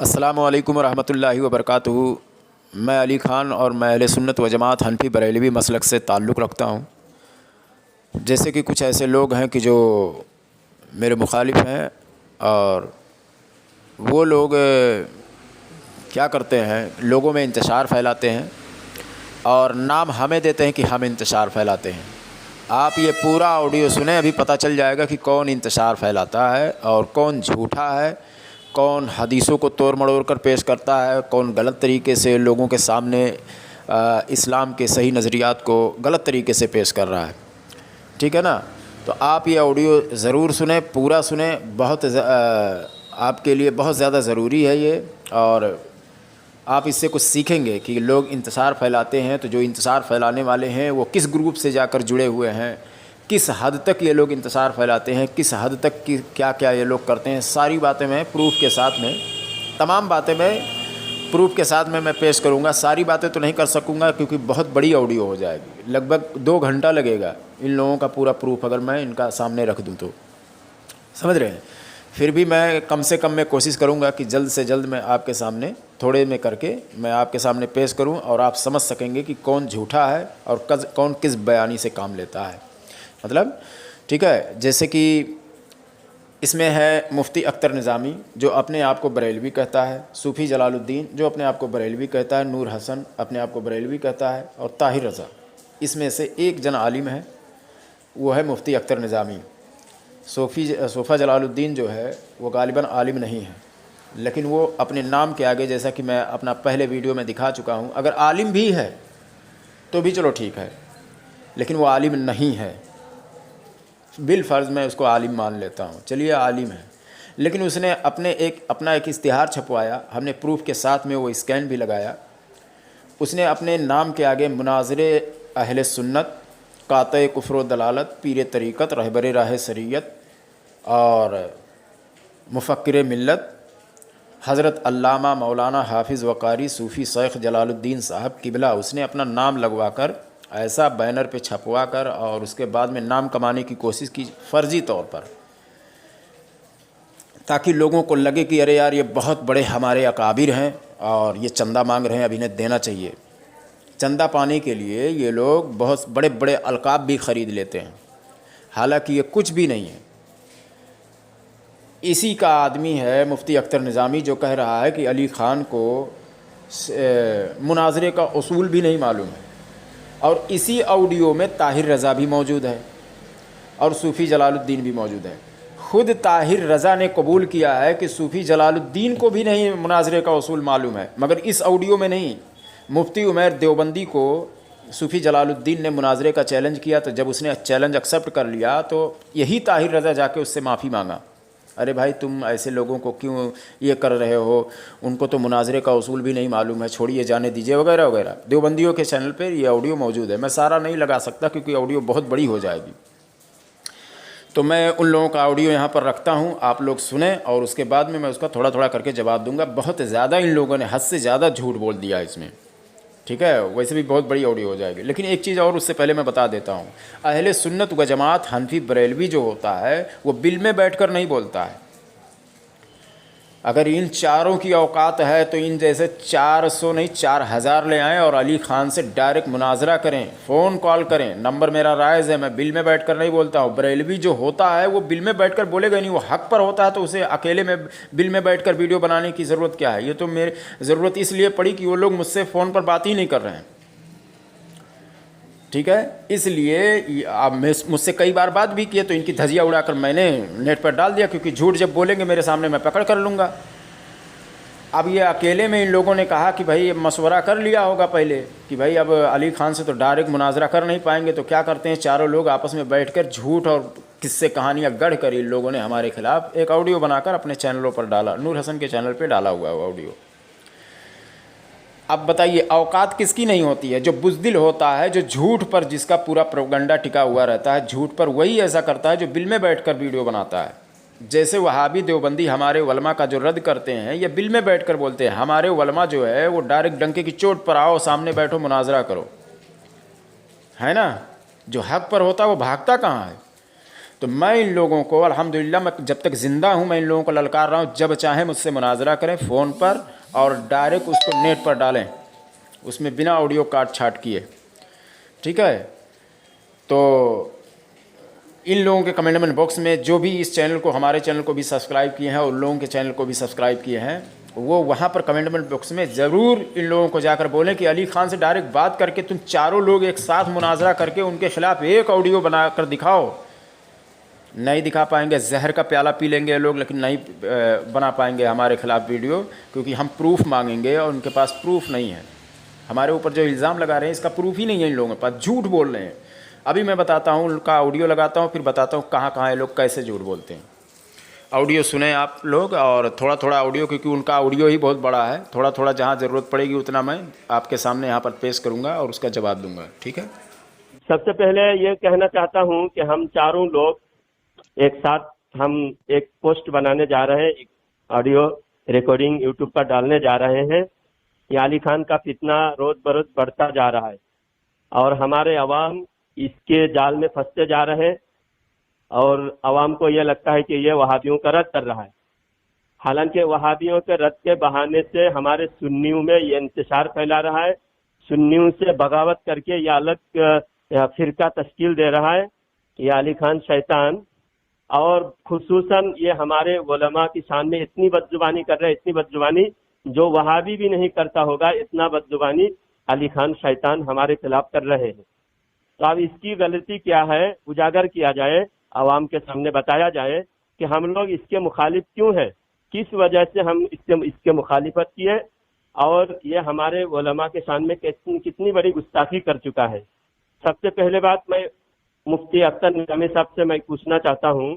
السلام علیکم ورحمۃ اللہ وبرکاتہ۔ میں علی خان اور میں اہل سنت و جماعت حنفی بریلوی مسلک سے تعلق رکھتا ہوں۔ جیسے کہ کچھ ایسے لوگ ہیں کہ جو میرے مخالف ہیں، اور وہ لوگ کیا کرتے ہیں، لوگوں میں انتشار پھیلاتے ہیں اور نام ہمیں دیتے ہیں کہ ہم انتشار پھیلاتے ہیں۔ آپ یہ پورا آڈیو سنیں، ابھی پتہ چل جائے گا کہ کون انتشار پھیلاتا ہے اور کون جھوٹا ہے، کون حدیثوں کو توڑ مڑوڑ کر پیش کرتا ہے، کون غلط طریقے سے لوگوں کے سامنے اسلام کے صحیح نظریات کو غلط طریقے سے پیش کر رہا ہے۔ ٹھیک ہے نا؟ تو آپ یہ آڈیو ضرور سنیں، پورا سنیں، آپ کے لیے بہت زیادہ ضروری ہے یہ، اور آپ اس سے کچھ سیکھیں گے کہ لوگ انتشار پھیلاتے ہیں تو جو انتشار پھیلانے والے ہیں وہ کس گروپ سے جا کر جڑے ہوئے ہیں، کس حد تک یہ لوگ انتشار پھیلاتے ہیں، کس حد تک کیا کیا یہ لوگ کرتے ہیں۔ ساری باتیں میں پروف کے ساتھ میں، تمام باتیں میں پروف کے ساتھ میں پیش کروں گا۔ ساری باتیں تو نہیں کر سکوں گا کیونکہ بہت بڑی آڈیو ہو جائے گی، لگ بھگ 2 گھنٹہ لگے گا ان لوگوں کا پورا پروف اگر میں ان کا سامنے رکھ دوں تو، سمجھ رہے ہیں؟ پھر بھی میں کم سے کم میں کوشش کروں گا کہ جلد سے جلد میں آپ کے سامنے تھوڑے میں کر کے میں آپ کے سامنے پیش کروں، اور آپ سمجھ سکیں گے کہ کون جھوٹا ہے اور کون کس بیانی سے کام لیتا ہے۔ مطلب ٹھیک ہے، جیسے کہ اس میں ہے مفتی اختر نظامی جو اپنے آپ کو بریلوی کہتا ہے، صوفی جلال الدین جو اپنے آپ کو بریلوی کہتا ہے، نور حسن اپنے آپ کو بریلوی کہتا ہے، اور طاہر رضا۔ اس میں سے ایک جن عالم ہے، وہ ہے مفتی اختر نظامی۔ صوفہ جلال الدین جو ہے وہ غالباً عالم نہیں ہے، لیکن وہ اپنے نام کے آگے، جیسا کہ میں اپنا پہلے ویڈیو میں دکھا چکا ہوں، اگر عالم بھی ہے تو بھی چلو ٹھیک ہے، لیکن وہ عالم نہیں ہے۔ بالفرض میں اس کو عالم مان لیتا ہوں، چلیے عالم ہے، لیکن اس نے اپنا ایک اشتہار چھپوایا، ہم نے پروف کے ساتھ میں وہ اسکین بھی لگایا۔ اس نے اپنے نام کے آگے مناظر اہل سنت، قاطع کفر و دلالت، پیر طریقت، رہبر راہ شریعت اور مفکر ملت حضرت علامہ مولانا حافظ وقاری صوفی شیخ جلال الدین صاحب قبلہ، اس نے اپنا نام لگوا کر ایسا بینر پہ چھپوا کر اور اس کے بعد میں نام کمانے کی کوشش کی فرضی طور پر، تاکہ لوگوں کو لگے کہ ارے یار یہ بہت بڑے ہمارے اکابر ہیں اور یہ چندہ مانگ رہے ہیں، اب انہیں دینا چاہیے۔ چندہ پانے کے لیے یہ لوگ بہت بڑے بڑے القاب بھی خرید لیتے ہیں، حالانکہ یہ کچھ بھی نہیں ہے۔ اسی کا آدمی ہے مفتی اختر نظامی جو کہہ رہا ہے کہ علی خان کو مناظرے کا اصول بھی نہیں معلوم ہے، اور اسی آڈیو میں طاہر رضا بھی موجود ہے اور صوفی جلال الدین بھی موجود ہے۔ خود طاہر رضا نے قبول کیا ہے کہ صوفی جلال الدین کو بھی نہیں مناظرے کا اصول معلوم ہے، مگر اس آڈیو میں نہیں۔ مفتی عمیر دیوبندی کو صوفی جلال الدین نے مناظرے کا چیلنج کیا، تو جب اس نے چیلنج ایکسیپٹ کر لیا تو یہی طاہر رضا جا کے اس سے معافی مانگا، ارے بھائی تم ایسے لوگوں کو کیوں یہ کر رہے ہو، ان کو تو مناظرے کا اصول بھی نہیں معلوم ہے، چھوڑیے جانے دیجیے وغیرہ وغیرہ۔ دیوبندیوں کے چینل پہ یہ آڈیو موجود ہے، میں سارا نہیں لگا سکتا کیونکہ آڈیو بہت بڑی ہو جائے گی، تو میں ان لوگوں کا آڈیو یہاں پر رکھتا ہوں، آپ لوگ سنیں اور اس کے بعد میں اس کا تھوڑا تھوڑا کر کے جواب دوں گا۔ بہت زیادہ ان لوگوں نے حد سے زیادہ جھوٹ بول دیا اس میں، ٹھیک ہے؟ ویسے بھی بہت بڑی آڈیو ہو جائے گی، لیکن ایک چیز اور اس سے پہلے میں بتا دیتا ہوں، اہل سنت و جماعت حنفی بریلوی جو ہوتا ہے وہ بل میں بیٹھ کر نہیں بولتا ہے۔ اگر ان چاروں کی اوقات ہے تو ان جیسے 400 نہیں 4000 لے آئیں اور علی خان سے ڈائریکٹ مناظرہ کریں، فون کال کریں، نمبر میرا رائز ہے، میں بل میں بیٹھ کر نہیں بولتا ہوں۔ بریلوی جو ہوتا ہے وہ بل میں بیٹھ کر بولے گا نہیں، وہ حق پر ہوتا ہے تو اسے اکیلے میں بل میں بیٹھ کر ویڈیو بنانے کی ضرورت کیا ہے؟ یہ تو میری ضرورت اس لیے پڑی کہ وہ لوگ مجھ سے فون پر بات ہی نہیں کر رہے ہیں، ٹھیک ہے؟ اس لیے اب مجھ سے کئی بار بات بھی کیے تو ان کی دھجیاں اڑا کر میں نے نیٹ پر ڈال دیا، کیونکہ جھوٹ جب بولیں گے میرے سامنے میں پکڑ کر لوں گا۔ اب یہ اکیلے میں ان لوگوں نے کہا کہ بھائی مشورہ کر لیا ہوگا پہلے کہ بھائی اب علی خان سے تو ڈائریکٹ مناظرہ کر نہیں پائیں گے، تو کیا کرتے ہیں چاروں لوگ آپس میں بیٹھ کر جھوٹ اور قصے کہانیاں گڑھ کر ان لوگوں نے ہمارے خلاف ایک آڈیو بنا کر اپنے چینلوں پر ڈالا، نور حسن کے چینل پہ ڈالا ہوا ہے وہ آڈیو۔ اب بتائیے اوقات کس کی نہیں ہوتی ہے؟ جو بزدل ہوتا ہے، جو جھوٹ پر جس کا پورا پروپیگنڈا ٹکا ہوا رہتا ہے، جھوٹ پر وہی ایسا کرتا ہے جو بل میں بیٹھ کر ویڈیو بناتا ہے۔ جیسے وہابی دیوبندی ہمارے علماء کا جو رد کرتے ہیں، یہ بل میں بیٹھ کر بولتے ہیں، ہمارے علماء جو ہے وہ ڈائریکٹ ڈنکے کی چوٹ پر آؤ، سامنے بیٹھو، مناظرہ کرو، ہے نا؟ جو حق پر ہوتا ہے وہ بھاگتا کہاں ہے؟ تو میں ان لوگوں کو الحمدللہ میں جب تک زندہ ہوں میں ان لوگوں کو للکار رہا ہوں، جب چاہیں مجھ سے مناظرہ کریں فون پر اور ڈائریکٹ اس کو نیٹ پر ڈالیں، اس میں بنا آڈیو کاٹ چھاٹ کیے، ٹھیک ہے؟ تو ان لوگوں کے کمنٹمنٹ باکس میں جو بھی اس چینل کو ہمارے چینل کو بھی سبسکرائب کیے ہیں اور لوگوں کے چینل کو بھی سبسکرائب کیے ہیں، وہ وہاں پر کمنٹمنٹ باکس میں ضرور ان لوگوں کو جا کر بولیں کہ علی خان سے ڈائریکٹ بات کر کے تم چاروں لوگ ایک ساتھ مناظرہ کر کے ان کے خلاف ایک آڈیو بنا کر دکھاؤ۔ نہیں دکھا پائیں گے، زہر کا پیالہ پی لیں گے لوگ، لیکن نہیں بنا پائیں گے ہمارے خلاف ویڈیو، کیونکہ ہم پروف مانگیں گے اور ان کے پاس پروف نہیں ہے۔ ہمارے اوپر جو الزام لگا رہے ہیں اس کا پروف ہی نہیں ہے ان لوگوں کے پاس، جھوٹ بول رہے ہیں۔ ابھی میں بتاتا ہوں، ان کا آڈیو لگاتا ہوں، پھر بتاتا ہوں کہاں کہاں یہ لوگ کیسے جھوٹ بولتے ہیں۔ آڈیو سنیں آپ لوگ، اور تھوڑا تھوڑا آڈیو، کیونکہ ان کا آڈیو ہی بہت بڑا ہے، تھوڑا تھوڑا جہاں ضرورت پڑے گی اتنا میں آپ کے سامنے یہاں پر پیش کروں گا اور اس کا جواب دوں گا، ٹھیک ہے؟ سب سے پہلے یہ کہنا چاہتا ہوں کہ ہم چاروں لوگ ایک ساتھ ہم ایک پوسٹ بنانے جا رہے ہیں، ایک آڈیو ریکارڈنگ یوٹیوب پر ڈالنے جا رہے ہیں۔ یہ علی خان کا فتنہ روز بروز بڑھتا جا رہا ہے اور ہمارے عوام اس کے جال میں پھنستے جا رہے ہیں، اور عوام کو یہ لگتا ہے کہ یہ وہابیوں کا رد کر رہا ہے، حالانکہ وہابیوں کے رد کے بہانے سے ہمارے سنیوں میں یہ انتشار پھیلا رہا ہے، سنیوں سے بغاوت کر کے یہ الگ فرقہ تشکیل دے رہا ہے۔ یہ علی خان شیطان، اور خصوصاً یہ ہمارے علماء کی شان میں اتنی بدزبانی کر رہے ہیں، اتنی بدزبانی جو وہابی بھی نہیں کرتا ہوگا، اتنا بدزبانی علی خان شیطان ہمارے خلاف کر رہے ہیں۔ تو اب اس کی غلطی کیا ہے اجاگر کیا جائے، عوام کے سامنے بتایا جائے کہ ہم لوگ اس کے مخالف کیوں ہیں، کس وجہ سے ہم اس کے مخالفت کیے، اور یہ ہمارے علماء کے شان میں کتنی بڑی گستاخی کر چکا ہے۔ سب سے پہلے بات میں مفتی اختر نظامی صاحب سے میں پوچھنا چاہتا ہوں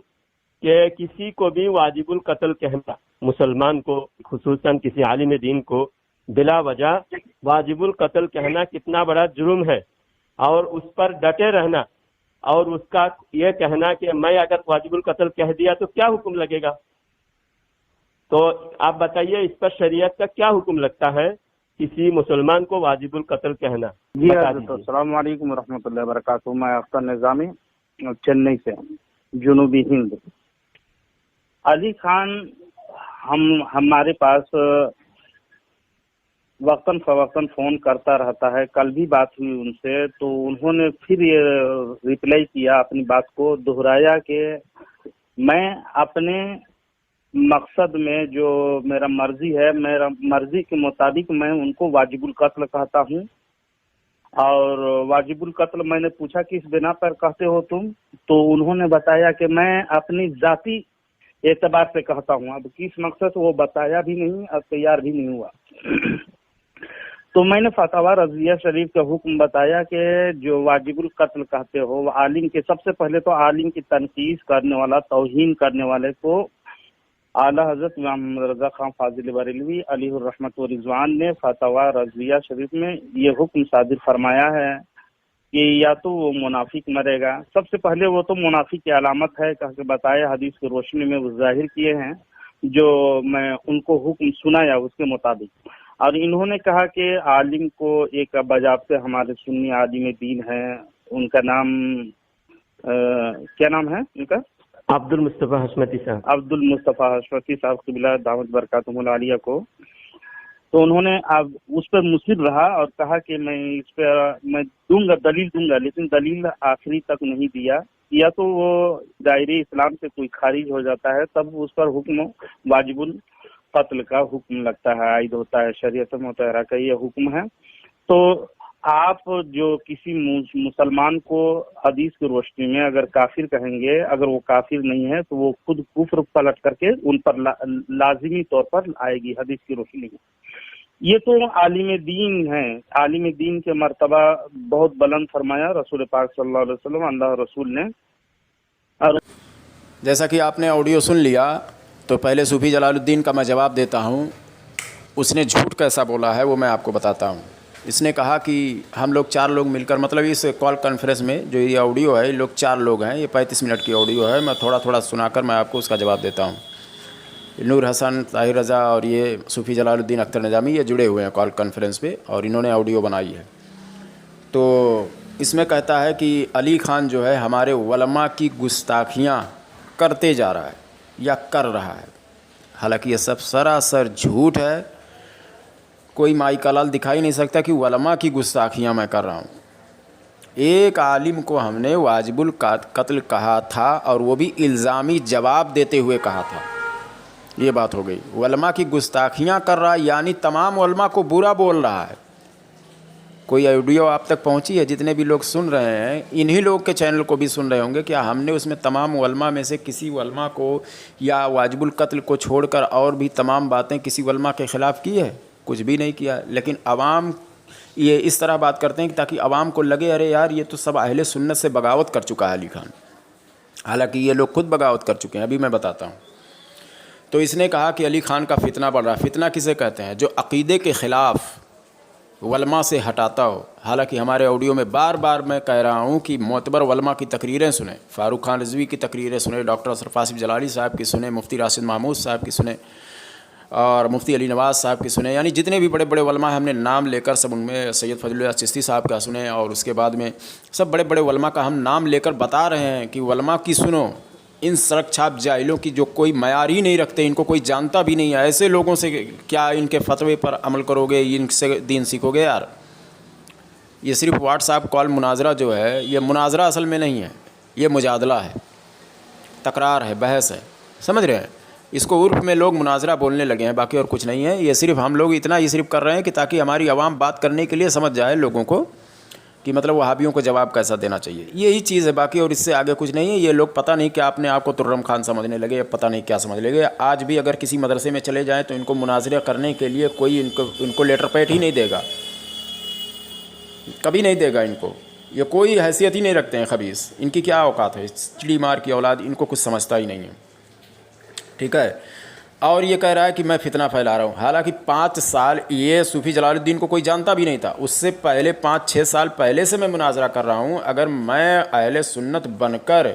کہ کسی کو بھی واجب القتل کہنا، مسلمان کو خصوصاً کسی عالم دین کو بلا وجہ واجب القتل کہنا کتنا بڑا جرم ہے، اور اس پر ڈٹے رہنا اور اس کا یہ کہنا کہ میں اگر واجب القتل کہہ دیا تو کیا حکم لگے گا؟ تو آپ بتائیے اس پر شریعت کا کیا حکم لگتا ہے کسی مسلمان کو واجب القتل کہنا؟ جی حضرت، السلام علیکم ورحمۃ اللہ وبرکاتہ۔ میں اختر نظامی چنئی سے، جنوبی ہند۔ علی خان ہمارے پاس وقتاً فوقتاً فون کرتا رہتا ہے، کل بھی بات ہوئی ان سے، تو انہوں نے پھر یہ ریپلائی کیا، اپنی بات کو دہرایا کہ میں اپنے مقصد میں جو میرا مرضی ہے، میرا مرضی کے مطابق میں ان کو واجب القتل کہتا ہوں۔ اور واجب القتل میں نے پوچھا کس بنا پر کہتے ہو تم، تو انہوں نے بتایا کہ میں اپنی ذاتی اعتبار سے کہتا ہوں۔ اب کس مقصد سے وہ بتایا بھی نہیں اور تیار بھی نہیں ہوا۔ تو میں نے فتاوی رضویہ شریف کا حکم بتایا کہ جو واجب القتل کہتے ہو، وہ عالم کے، سب سے پہلے تو عالم کی تنقید کرنے والا، توہین کرنے والے کو اعلیٰ حضرت امام محمد رضا خان فاضل بریلوی علیہ الرحمت و رضوان نے فتاوی رضویہ شریف میں یہ حکم صادر فرمایا ہے کہ یا تو وہ منافق مرے گا، سب سے پہلے وہ تو منافق کی علامت ہے کہہ کے بتایا، حدیث کی روشنی میں وہ ظاہر کیے ہیں جو میں ان کو حکم سنایا اس کے مطابق۔ اور انہوں نے کہا کہ عالم کو ایک بجاپتے ہمارے سنی عالم دین ہیں، ان کا نام کیا نام ہے ان کا؟ عبد المصطفیٰ حشمتی صاحب، عبد المصطفیٰ حشمتی صاحب قبلہ دعوت برکاتہم العالیہ کو، تو انہوں نے اب اس پر مصر رہا اور کہا کہ میں اس پہ میں دوں گا، دلیل دوں گا، لیکن دلیل آخری تک نہیں دیا، یا تو وہ دائرے اسلام سے کوئی خارج ہو جاتا ہے تب اس پر حکم واجب القتل کا حکم لگتا ہے، عائد ہوتا ہے، شریعت مطہرہ کا یہ حکم ہے۔ تو آپ جو کسی مسلمان کو حدیث کی روشنی میں اگر کافر کہیں گے، اگر وہ کافر نہیں ہے تو وہ خود کفر پلٹ کر کے ان پر لازمی طور پر آئے گی حدیث کی روشنی میں۔ یہ تو عالم دین ہے، عالم دین کے مرتبہ بہت بلند فرمایا رسول پاک صلی اللہ علیہ وسلم، اللہ رسول نے۔ اور جیسا کہ آپ نے آڈیو سن لیا، تو پہلے صوفی جلال الدین کا میں جواب دیتا ہوں۔ اس نے جھوٹ کیسا بولا ہے وہ میں آپ کو بتاتا ہوں۔ اس نے کہا کہ ہم لوگ 4 لوگ مل کر، مطلب اس کال کانفرنس میں جو یہ آڈیو ہے، یہ لوگ 4 لوگ ہیں، یہ 35 منٹ کی آڈیو ہے، میں تھوڑا تھوڑا سنا کر میں آپ کو اس کا جواب دیتا ہوں۔ نور حسن، طاہر رضا اور یہ صوفی جلال الدین اختر نظامی یہ جڑے ہوئے ہیں کال کانفرنس پہ، اور انہوں نے آڈیو بنائی ہے۔ تو اس میں کہتا ہے کہ علی خان جو ہے ہمارے علماء کی گستاخیاں کرتے جا رہا ہے یا کر رہا ہے، حالانکہ یہ سب سراسر جھوٹ ہے۔ کوئی مائی کا لال دکھا ہی نہیں سکتا کہ علماء کی گستاخیاں میں کر رہا ہوں۔ ایک عالم کو ہم نے واجب القتل کہا تھا اور وہ بھی الزامی جواب دیتے ہوئے کہا تھا، یہ بات ہو گئی۔ علماء کی گستاخیاں کر رہا ہے یعنی تمام علماء کو برا بول رہا ہے۔ کوئی آڈیو آپ تک پہنچی ہے؟ جتنے بھی لوگ سن رہے ہیں انہی لوگ کے چینل کو بھی سن رہے ہوں گے، کیا ہم نے اس میں تمام علماء میں سے کسی علماء کو یا واجب القتل کو چھوڑ کر اور بھی تمام باتیں کسی علماء کے خلاف کی ہے؟ کچھ بھی نہیں کیا۔ لیکن عوام یہ اس طرح بات کرتے ہیں کہ تاکہ عوام کو لگے ارے یار یہ تو سب اہل سنت سے بغاوت کر چکا ہے علی خان، حالانکہ یہ لوگ خود بغاوت کر چکے ہیں، ابھی میں بتاتا ہوں۔ تو اس نے کہا کہ علی خان کا فتنہ بڑھ رہا ہے۔ فتنہ کسے کہتے ہیں؟ جو عقیدے کے خلاف علماء سے ہٹاتا ہو۔ حالانکہ ہمارے آڈیو میں بار بار میں کہہ رہا ہوں کہ معتبر علماء کی تقریریں سنیں، فاروق خان رضوی کی تقریریں سنیں، ڈاکٹر اشرف آصف جلالی صاحب کی سنیں، مفتی راشد محمود صاحب کی سنیں اور مفتی علی نواز صاحب کی سنیں، یعنی جتنے بھی بڑے بڑے علماء ہیں ہم نے نام لے کر سب ان میں سید فضل اللہ چشتی صاحب کا سنیں، اور اس کے بعد میں سب بڑے بڑے علماء کا ہم نام لے کر بتا رہے ہیں کہ علماء کی سنو۔ ان سڑک چھاپ جاہلوں کی جو کوئی معیار ہی نہیں رکھتے، ان کو کوئی جانتا بھی نہیں ہے، ایسے لوگوں سے کیا ان کے فتوے پر عمل کرو گے، ان سے دین سیکھو گے؟ یار یہ صرف واٹس ایپ کال مناظرہ جو ہے یہ مناظرہ اصل میں نہیں ہے، یہ مجادلہ ہے، تکرار ہے، بحث ہے، سمجھ رہے ہیں؟ اس کو عرف میں لوگ مناظرہ بولنے لگے ہیں، باقی اور کچھ نہیں ہے۔ یہ صرف ہم لوگ اتنا ہی صرف کر رہے ہیں کہ تاکہ ہماری عوام بات کرنے کے لیے سمجھ جائے لوگوں کو کہ مطلب وہابیوں کو جواب کیسا دینا چاہیے، یہی چیز ہے، باقی اور اس سے آگے کچھ نہیں ہے۔ یہ لوگ پتہ نہیں کہ اپنے آپ کو ترم خان سمجھنے لگے، پتہ نہیں کیا سمجھ لگے۔ آج بھی اگر کسی مدرسے میں چلے جائیں تو ان کو مناظرہ کرنے کے لیے کوئی ان کو لیٹر پیڈ ہی نہیں دے گا، کبھی نہیں دے گا ان کو، یہ کوئی حیثیت ہی نہیں رکھتے ہیں خبیث۔ ان کی کیا اوقات ہے؟ چڑی مار کی اولاد، ان کو کچھ سمجھتا ہی نہیں ہے، ٹھیک ہے؟ اور یہ کہہ رہا ہے کہ میں فتنہ پھیلا رہا ہوں، حالانکہ 5 سال یہ صوفی جلال الدین کو کوئی جانتا بھی نہیں تھا، اس سے پہلے 5-6 سال پہلے سے میں مناظرہ کر رہا ہوں۔ اگر میں اہل سنت بن کر،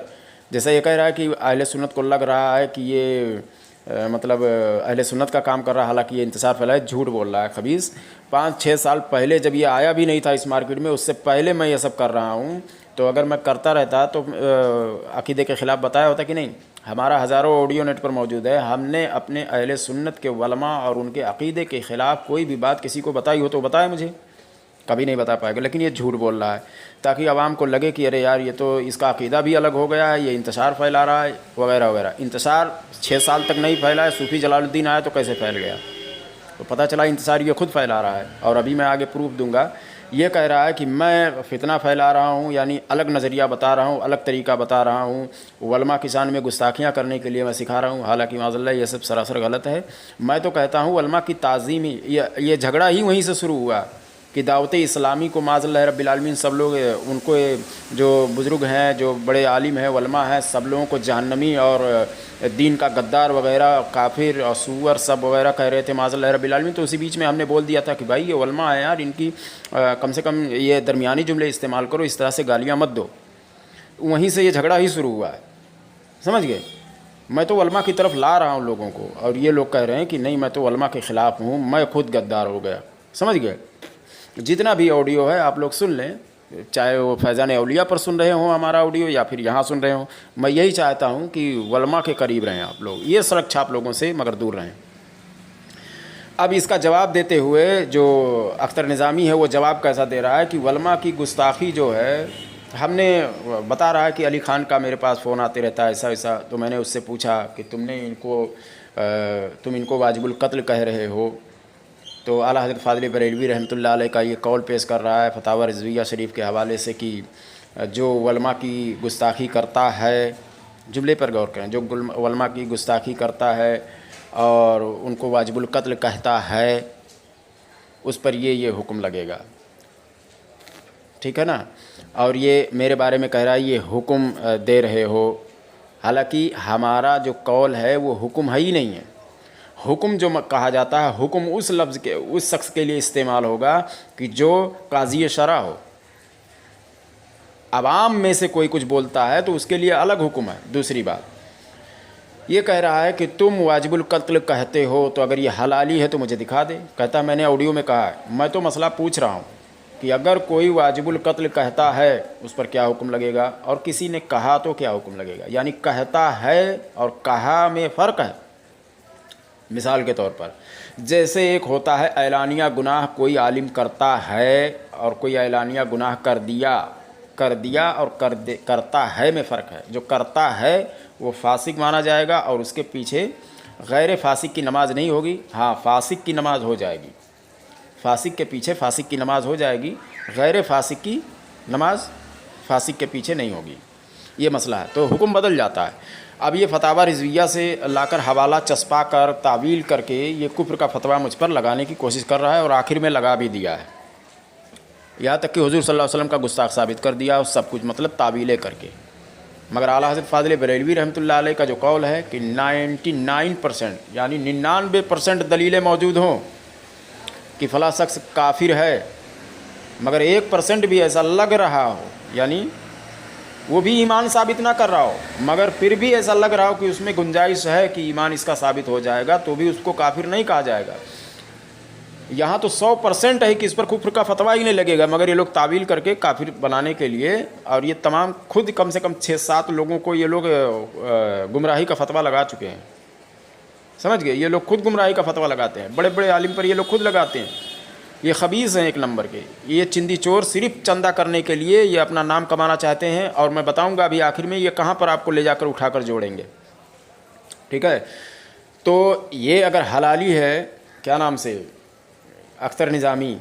جیسا یہ کہہ رہا ہے کہ اہل سنت کو لگ رہا ہے کہ یہ مطلب اہل سنت کا کام کر رہا ہے، حالانکہ یہ انتصار پھیلا ہے، جھوٹ بول رہا ہے خبیث۔ 5-6 سال پہلے جب یہ آیا بھی نہیں تھا اس مارکیٹ میں، اس سے پہلے میں یہ سب کر رہا ہوں، تو اگر میں کرتا رہتا تو عقیدے کے خلاف بتایا ہوتا کہ نہیں؟ ہمارا ہزاروں آڈیو نیٹ پر موجود ہے، ہم نے اپنے اہل سنت کے علماء اور ان کے عقیدے کے خلاف کوئی بھی بات کسی کو بتائی ہو تو بتائے مجھے، کبھی نہیں بتا پائے گا، لیکن یہ جھوٹ بول رہا ہے تاکہ عوام کو لگے کہ ارے یار یہ تو اس کا عقیدہ بھی الگ ہو گیا ہے، یہ انتشار پھیلا رہا ہے وغیرہ وغیرہ۔ انتشار 6 سال تک نہیں پھیلا ہے، صوفی جلال الدین آیا تو کیسے پھیل گیا؟ تو پتہ چلا انتشار یہ خود پھیلا رہا ہے، اور ابھی میں آگے پروف دوں گا۔ یہ کہہ رہا ہے کہ میں فتنہ پھیلا رہا ہوں، یعنی الگ نظریہ بتا رہا ہوں، الگ طریقہ بتا رہا ہوں، علماء کی شان میں گستاخیاں کرنے کے لیے میں سکھا رہا ہوں، حالانکہ معاذ اللہ یہ سب سراسر غلط ہے۔ میں تو کہتا ہوں علماء کی تعظیم ہی، یہ جھگڑا ہی وہیں سے شروع ہوا کہ دعوت اسلامی کو معاذ اللہ رب العالمین سب لوگ ان کو جو بزرگ ہیں، جو بڑے عالم ہیں، علماء ہیں، سب لوگوں کو جہنمی اور دین کا غدار وغیرہ، کافر اور سور سب وغیرہ کہہ رہے تھے معاذ اللہ رب العالمین۔ تو اسی بیچ میں ہم نے بول دیا تھا کہ بھائی یہ علماء ہیں یار، ان کی کم سے کم یہ درمیانی جملے استعمال کرو، اس طرح سے گالیاں مت دو۔ وہیں سے یہ جھگڑا ہی شروع ہوا ہے، سمجھ گئے؟ میں تو علماء کی طرف لا رہا ہوں لوگوں کو، اور یہ لوگ کہہ رہے ہیں کہ نہیں میں تو علماء کے خلاف ہوں، میں خود غدار ہو گیا، سمجھ گئے؟ جتنا بھی آڈیو ہے آپ لوگ سن لیں، چاہے وہ فیضان اولیاء پر سن رہے ہوں ہمارا آڈیو یا پھر یہاں سن رہے ہوں، میں یہی چاہتا ہوں کہ علماء کے قریب رہیں آپ لوگ، یہ سڑک چھاپ لوگوں سے مگر دور رہیں۔ اب اس کا جواب دیتے ہوئے جو اختر نظامی ہے وہ جواب کیسا دے رہا ہے کہ علماء کی گستاخی جو ہے، ہم نے بتا رہا ہے کہ علی خان کا میرے پاس فون آتے رہتا ہے ایسا ایسا، تو میں نے اس سے پوچھا کہ تم ان کو واجب القتل کہہ رہے ہو، تو اعلیٰ حضرت فاضل بریلوی رحمۃ اللہ علیہ کا یہ قول پیش کر رہا ہے فتاوی رضویہ شریف کے حوالے سے کہ جو علماء کی گستاخی کرتا ہے، جملے پر غور کریں، جو علماء کی گستاخی کرتا ہے اور ان کو واجب القتل کہتا ہے، اس پر یہ حکم لگے گا، ٹھیک ہے نا؟ اور یہ میرے بارے میں کہہ رہا ہے یہ حکم دے رہے ہو، حالانکہ ہمارا جو قول ہے وہ حکم ہے ہی نہیں ہے۔ حکم جو کہا جاتا ہے، حکم اس لفظ کے اس شخص کے لیے استعمال ہوگا کہ جو قاضی شرع ہو۔ عوام میں سے کوئی کچھ بولتا ہے تو اس کے لیے الگ حکم ہے۔ دوسری بات یہ کہہ رہا ہے کہ تم واجب القتل کہتے ہو، تو اگر یہ حلالی ہے تو مجھے دکھا دے۔ کہتا میں نے آڈیو میں کہا ہے، میں تو مسئلہ پوچھ رہا ہوں، کہ اگر کوئی واجب القتل کہتا ہے اس پر کیا حکم لگے گا، اور کسی نے کہا تو کیا حکم لگے گا. یعنی کہتا ہے اور کہا میں فرق ہے. مثال کے طور پر جیسے ایک ہوتا ہے اعلانیہ گناہ کوئی عالم کرتا ہے، اور کوئی اعلانیہ گناہ کر دیا اور کرتا ہے میں فرق ہے. جو کرتا ہے وہ فاسق مانا جائے گا، اور اس کے پیچھے غیر فاسق کی نماز نہیں ہوگی. ہاں فاسق کی نماز ہو جائے گی، فاسق کے پیچھے فاسق کی نماز ہو جائے گی، غیر فاسق کی نماز فاسق کے پیچھے نہیں ہوگی. یہ مسئلہ ہے. تو حکم بدل جاتا ہے. اب یہ فتاوی رضویہ سے لا کر حوالہ چسپا کر تعویل کر کے یہ کفر کا فتویٰ مجھ پر لگانے کی کوشش کر رہا ہے، اور آخر میں لگا بھی دیا ہے. یہاں تک کہ حضور صلی اللہ علیہ وسلم کا گستاخ ثابت کر دیا، اور سب کچھ مطلب تعویلیں کر کے. مگر اعلیٰ حضرت فاضل بریلوی رحمۃ اللہ علیہ کا جو قول ہے کہ 99% یعنی 99% دلیلیں موجود ہوں کہ فلاں شخص کافر ہے، مگر 1% بھی ایسا لگ رہا ہو، یعنی وہ بھی ایمان ثابت نہ کر رہا ہو مگر پھر بھی ایسا لگ رہا ہو کہ اس میں گنجائش ہے کہ ایمان اس کا ثابت ہو جائے گا، تو بھی اس کو کافر نہیں کہا جائے گا. یہاں تو 100% ہے کہ اس پر کفر کا فتویٰ ہی نہیں لگے گا، مگر یہ لوگ تعویل کر کے کافر بنانے کے لیے، اور یہ تمام خود کم سے کم 6-7 لوگوں کو یہ لوگ گمراہی کا فتویٰ لگا چکے ہیں. سمجھ گئے؟ یہ لوگ خود گمراہی کا فتویٰ لگاتے ہیں، بڑے بڑے عالم پر یہ لوگ خود لگاتے ہیں. یہ خبیث ہیں ایک نمبر کے. یہ چندی چور صرف چندہ کرنے کے لیے یہ اپنا نام کمانا چاہتے ہیں، اور میں بتاؤں گا ابھی آخر میں یہ کہاں پر آپ کو لے جا کر اٹھا کر جوڑیں گے. ٹھیک ہے؟ تو یہ اگر حلالی ہے، کیا نام سے، اختر نظامی،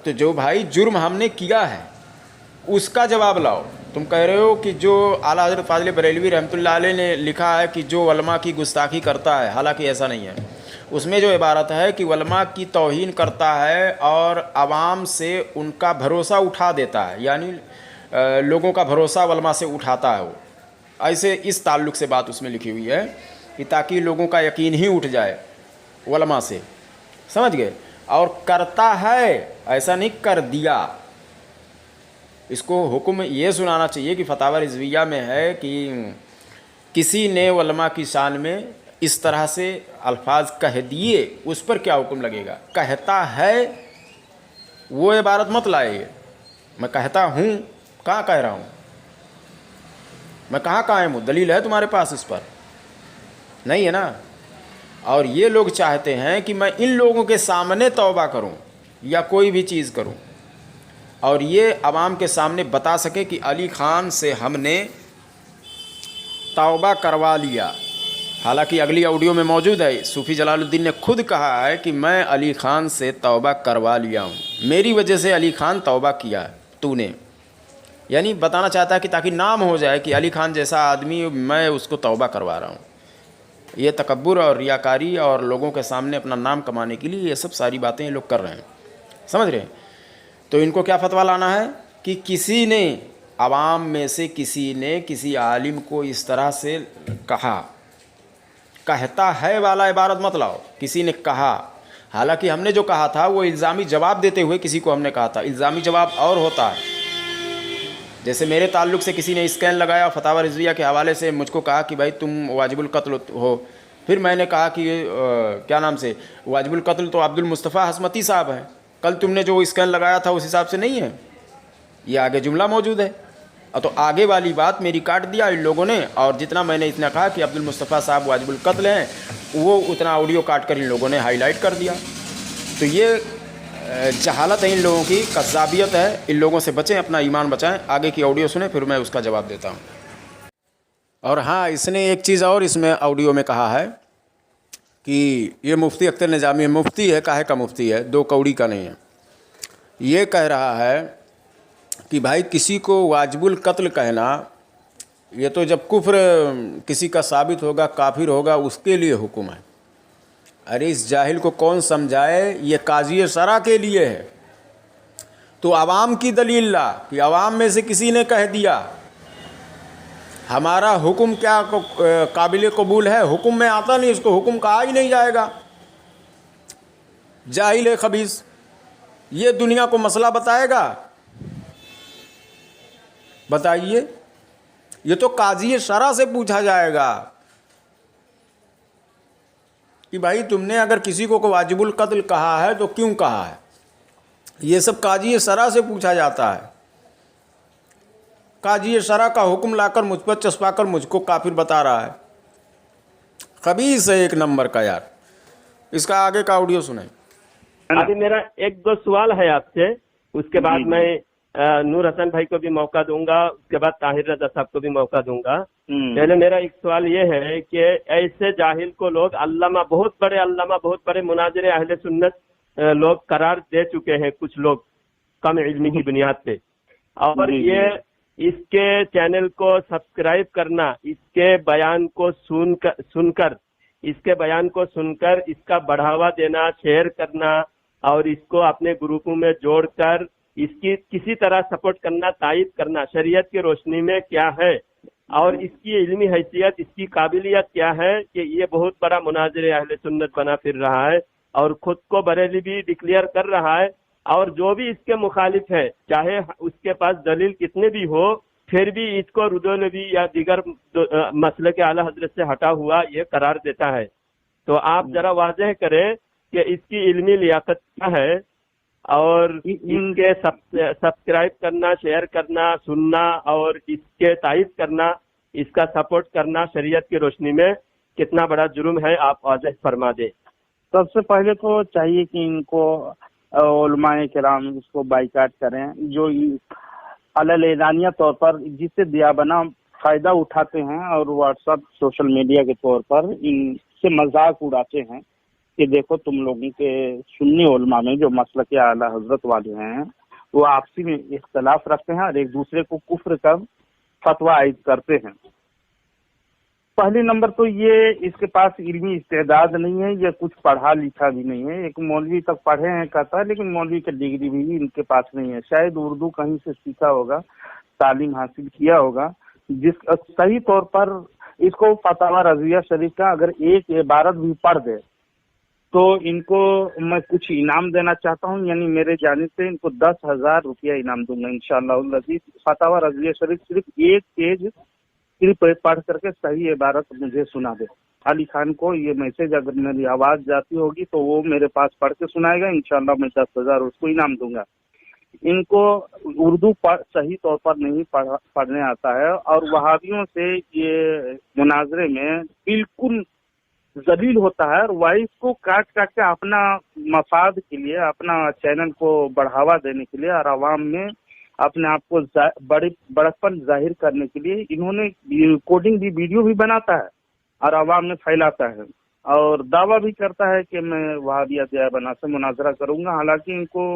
تو جو بھائی جرم ہم نے کیا ہے اس کا جواب لاؤ. تم کہہ رہے ہو کہ جو اعلیٰ حضرت فاضل بریلوی رحمۃ اللہ علیہ نے لکھا ہے کہ جو علماء کی گستاخی کرتا ہے، حالانکہ ایسا نہیں ہے. اس میں جو عبارت ہے کہ علماء کی توہین کرتا ہے اور عوام سے ان کا بھروسہ اٹھا دیتا ہے، یعنی لوگوں کا بھروسہ علماء سے اٹھاتا ہے. وہ ایسے اس تعلق سے بات اس میں لکھی ہوئی ہے کہ تاکہ لوگوں کا یقین ہی اٹھ جائے علماء سے. سمجھ گئے؟ اور کرتا ہے، ایسا نہیں کر دیا. اس کو حکم یہ سنانا چاہیے کہ فتاوی رضویہ میں ہے کہ کسی نے علماء کی شان میں اس طرح سے الفاظ کہہ دیے، اس پر کیا حکم لگے گا. کہتا ہے وہ عبارت مت لائے. میں کہتا ہوں، کہاں کہہ رہا ہوں میں، کہاں قائم ہوں؟ دلیل ہے تمہارے پاس اس پر؟ نہیں ہے نا. اور یہ لوگ چاہتے ہیں کہ میں ان لوگوں کے سامنے توبہ کروں یا کوئی بھی چیز کروں، اور یہ عوام کے سامنے بتا سکے کہ علی خان سے ہم نے توبہ کروا لیا. حالانکہ اگلی آڈیو میں موجود ہے، صوفی جلال الدین نے خود کہا ہے کہ میں علی خان سے توبہ کروا لیا ہوں، میری وجہ سے علی خان توبہ کیا تو نے. یعنی بتانا چاہتا ہے کہ تاکہ نام ہو جائے کہ علی خان جیسا آدمی، میں اس کو توبہ کروا رہا ہوں. یہ تکبر اور ریاکاری اور لوگوں کے سامنے اپنا نام کمانے کے لیے یہ سب ساری باتیں یہ لوگ کر رہے ہیں. سمجھ رہے ہیں؟ تو ان کو کیا فتویٰ لانا ہے کہ کسی نے، عوام میں سے کسی نے کسی عالم کو اس طرح سے کہا. کہتا ہے والا عبارت مت لاؤ. کسی نے کہا، حالانکہ ہم نے جو کہا تھا وہ الزامی جواب دیتے ہوئے کسی کو ہم نے کہا تھا. الزامی جواب اور ہوتا ہے. جیسے میرے تعلق سے کسی نے اسکین لگایا فتاوی رضویہ کے حوالے سے، مجھ کو کہا کہ بھائی تم واجب القتل ہو. پھر میں نے کہا کہ کیا نام سے، واجب القتل تو عبد المصطفیٰ حسمتی صاحب ہیں. کل تم نے جو اسکین لگایا تھا اس حساب سے نہیں ہے. یہ آگے جملہ موجود ہے. تو آگے والی بات میری کاٹ دیا ان لوگوں نے، اور جتنا میں نے اتنا کہا کہ عبد المصطفیٰ صاحب واجب القتل ہیں، وہ اتنا آڈیو کاٹ کر ان لوگوں نے ہائی لائٹ کر دیا. تو یہ جہالت ہے ان لوگوں کی، کذابیت ہے. ان لوگوں سے بچیں، اپنا ایمان بچائیں. آگے کی آڈیو سنیں پھر میں اس کا جواب دیتا ہوں. اور ہاں، اس نے ایک چیز اور اس میں آڈیو میں کہا ہے کہ یہ مفتی اختر نظامی مفتی ہے، کاہے کا مفتی ہے، 2 کوڑی کا نہیں ہے. یہ کہہ رہا ہے کہ بھائی کسی کو واجب القتل کہنا، یہ تو جب کفر کسی کا ثابت ہوگا، کافر ہوگا، اس کے لیے حکم ہے. ارے اس جاہل کو کون سمجھائے، یہ قاضی شرع کے لیے ہے. تو عوام کی دلیل لا کہ عوام میں سے کسی نے کہہ دیا. ہمارا حکم کیا قابل قبول ہے؟ حکم میں آتا نہیں، اس کو حکم کہا ہی نہیں جائے گا. جاہل خبیث یہ دنیا کو مسئلہ بتائے گا؟ بتائیے. یہ تو قاضی شرع سے پوچھا جائے گا کہ بھائی تم نے اگر کسی کو واجب القتل کہا ہے تو کیوں کہا ہے. یہ سب قاضی شرع سے پوچھا جاتا ہے. قاضی شرع کا حکم لا کر مجھ پر چسپا کر مجھ کو کافر بتا رہا ہے. خبیث ہے ایک نمبر کا یار. اس کا آگے کا آڈیو سنیں. ابھی میرا ایک دو سوال ہے آپ سے, اس کے بعد میں نور حسن بھائی کو بھی موقع دوں گا, اس کے بعد طاہر رضا صاحب کو بھی موقع دوں گا. پہلے میرا ایک سوال یہ ہے کہ ایسے جاہل کو لوگ علامہ, بہت بڑے مناظر اہل سنت لوگ قرار دے چکے ہیں, کچھ لوگ کم علمی کی بنیاد پہ, اور یہ اس کے چینل کو سبسکرائب کرنا, اس کے بیان کو سن کر اس کا بڑھاوا دینا, شیئر کرنا اور اس کو اپنے گروپوں میں جوڑ کر اس کی کسی طرح سپورٹ کرنا, تائید کرنا شریعت کی روشنی میں کیا ہے, اور اس کی علمی حیثیت, اس کی قابلیت کیا ہے کہ یہ بہت بڑا مناظر اہل سنت بنا پھر رہا ہے اور خود کو بریلوی بھی ڈکلیئر کر رہا ہے, اور جو بھی اس کے مخالف ہے چاہے اس کے پاس دلیل کتنے بھی ہو پھر بھی اس کو ردولوی یا دیگر مسلک اعلی حضرت سے ہٹا ہوا یہ قرار دیتا ہے. تو آپ ذرا واضح کریں کہ اس کی علمی لیاقت کیا ہے, اور ان کے سبسکرائب کرنا, شیئر کرنا, سننا اور اس کے تائید کرنا, اس کا سپورٹ کرنا شریعت کی روشنی میں کتنا بڑا جرم ہے, آپ واضح فرما دیں. سب سے پہلے تو چاہیے کہ ان کو علماء کرام اس کو بائیکاٹ کریں, جو اعلانیہ طور پر جس سے دیا بنا فائدہ اٹھاتے ہیں اور واٹس ایپ سوشل میڈیا کے طور پر ان سے مذاق اڑاتے ہیں کہ دیکھو تم لوگوں کے سنی علماء میں جو مسلک اعلی حضرت والے ہیں وہ آپسی میں اختلاف رکھتے ہیں اور ایک دوسرے کو کفر کا فتویٰ عائد کرتے ہیں. پہلی نمبر تو یہ اس کے پاس علمی استعداد نہیں ہے, یہ کچھ پڑھا لکھا بھی نہیں ہے. ایک مولوی تک پڑھے ہیں کہتا ہے, لیکن مولوی کی ڈگری بھی ان کے پاس نہیں ہے. شاید اردو کہیں سے سیکھا ہوگا, تعلیم حاصل کیا ہوگا, جس صحیح طور پر اس کو فتاوی رضویہ شریف کا اگر ایک عبارت بھی پڑھ دے تو ان کو میں کچھ انعام دینا چاہتا ہوں, یعنی میرے جانب سے ان کو 10,000 روپیہ انعام دوں گا انشاءاللہ العزیز. فتاوی رضویہ شریف صرف ایک پیج صرف پڑھ کر کے صحیح عبارت مجھے سنا دے. علی خان کو یہ میسج اگر میری آواز جاتی ہوگی تو وہ میرے پاس پڑھ کے سنائے گا, انشاءاللہ میں 10,000 اس کو انعام دوں گا. ان کو اردو صحیح طور پر نہیں پڑھنے آتا ہے, اور وہابیوں سے یہ مناظرے میں بالکل ذلیل ہوتا ہے, اور وائس کو کاٹ کے اپنا مفاد کے لیے, اپنا چینل کو بڑھاوا دینے کے لیے اور عوام میں اپنے آپ کو بڑکپن ظاہر کرنے کے لیے انہوں نے ریکارڈنگ بھی, ویڈیو بھی بناتا ہے اور عوام میں پھیلاتا ہے, اور دعویٰ بھی کرتا ہے کہ میں وہابیہ دیوبند سے مناظرہ کروں گا. حالانکہ ان کو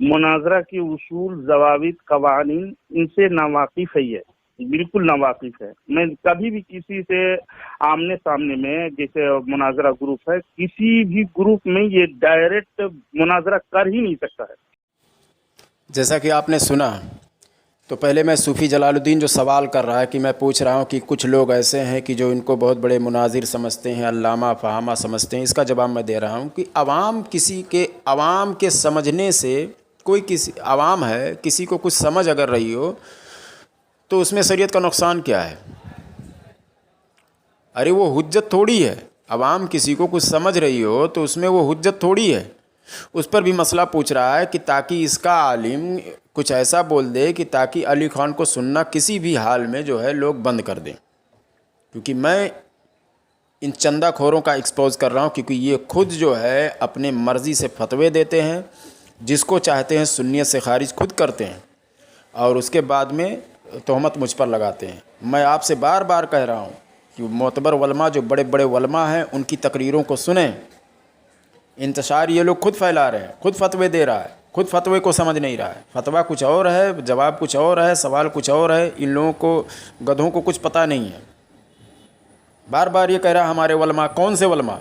مناظرہ کی اصول, ضوابط, قوانین ان سے ناواقف ہے, یہ بالکل ناواقف ہے. میں کبھی بھی کسی سے آمنے سامنے میں, جیسے مناظرہ گروپ ہے, کسی بھی گروپ میں یہ ڈائریکٹ مناظرہ کر ہی نہیں سکتا ہے. جیسا کہ آپ نے سنا, تو پہلے میں صوفی جلال الدین جو سوال کر رہا ہے کہ میں پوچھ رہا ہوں کہ کچھ لوگ ایسے ہیں کہ جو ان کو بہت بڑے مناظر سمجھتے ہیں, علامہ فہامہ سمجھتے ہیں, اس کا جواب میں دے رہا ہوں کہ عوام کے سمجھنے سے, کوئی کسی عوام ہے کسی کو کچھ سمجھ اگر رہی ہو تو اس میں شریعت کا نقصان کیا ہے؟ ارے وہ حجت تھوڑی ہے. عوام کسی کو کچھ سمجھ رہی ہو تو اس میں وہ حجت تھوڑی ہے. اس پر بھی مسئلہ پوچھ رہا ہے کہ تاکہ اس کا عالم کچھ ایسا بول دے کہ تاکہ علی خان کو سننا کسی بھی حال میں جو ہے لوگ بند کر دیں. کیونکہ میں ان چندہ خوروں کا ایکسپوز کر رہا ہوں, کیونکہ یہ خود جو ہے اپنے مرضی سے فتوے دیتے ہیں, جس کو چاہتے ہیں سنیت سے خارج خود کرتے ہیں, اور اس کے بعد میں تہمت مجھ پر لگاتے ہیں. میں آپ سے بار بار کہہ رہا ہوں کہ معتبر علماء, جو بڑے بڑے علماء ہیں, ان کی تقریروں کو سنیں. انتشار یہ لوگ خود پھیلا رہے ہیں, خود فتوے دے رہا ہے, خود فتوے کو سمجھ نہیں رہا ہے. فتویٰ کچھ اور ہے, جواب کچھ اور ہے, سوال کچھ اور ہے. ان لوگوں کو, گدھوں کو کچھ پتہ نہیں ہے. بار بار یہ کہہ رہا ہے ہمارے علماء. کون سے علماء؟